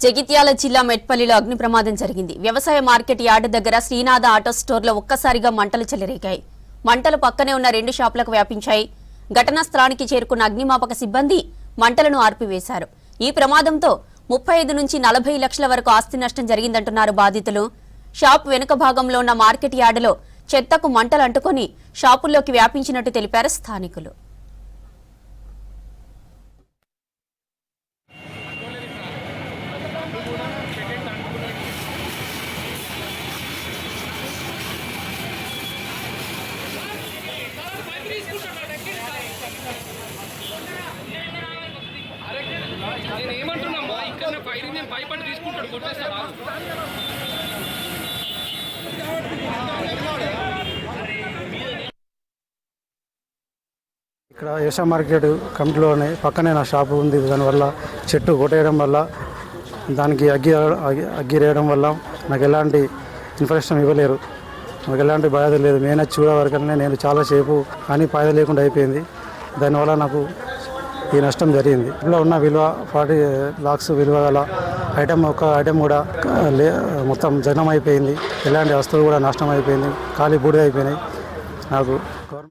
జగిత్యాల జిల్లా మెట్పల్లిలో అగ్ని ప్రమాదం జరిగింది. వ్యవసాయ మార్కెట్ యార్డు దగ్గర శ్రీనాథ ఆటో స్టోర్లో ఒక్కసారిగా మంటలు చెలరేగాయి. మంటలు పక్కనే ఉన్న 2 షాపులకు వ్యాపించాయి. ఘటనా స్థలానికి చేరుకున్న అగ్నిమాపక సిబ్బంది మంటలను ఆర్పివేశారు. ఈ ప్రమాదంతో 35 నుంచి 40 లక్షల వరకు ఆస్తి నష్టం జరిగిందంటున్నారు బాధితులు. షాప్ వెనుక భాగంలో ఉన్న మార్కెట్ యార్డులో చెత్తకు మంటలు అంటుకొని షాపుల్లోకి వ్యాపించినట్టు తెలిపారు స్థానికులు. ఇక్కడ ఏషా మార్కెట్ కమిటీలోనే పక్కనే నా షాపు ఉంది. దానివల్ల చెట్టు కొట్టేయడం వల్ల దానికి అగ్గిరేయడం వల్ల నాకు ఎలాంటి ఇన్ఫర్మేషన్ ఇవ్వలేరు. నాకు ఎలాంటి బాధ లేదు. నేను చూడే వరకనే నేను చాలాసేపు కానీ బాధ లేకుండా అయిపోయింది. దానివల్ల నాకు ఈ నష్టం జరిగింది. ఇంట్లో ఉన్న విలువ 40 lakhs విలువ గల ఒక ఐటెం కూడా మొత్తం జనం అయిపోయింది. ఎలాంటి వస్తువులు కూడా నష్టం అయిపోయింది. ఖాళీ బూడిద అయిపోయినాయి. నాకు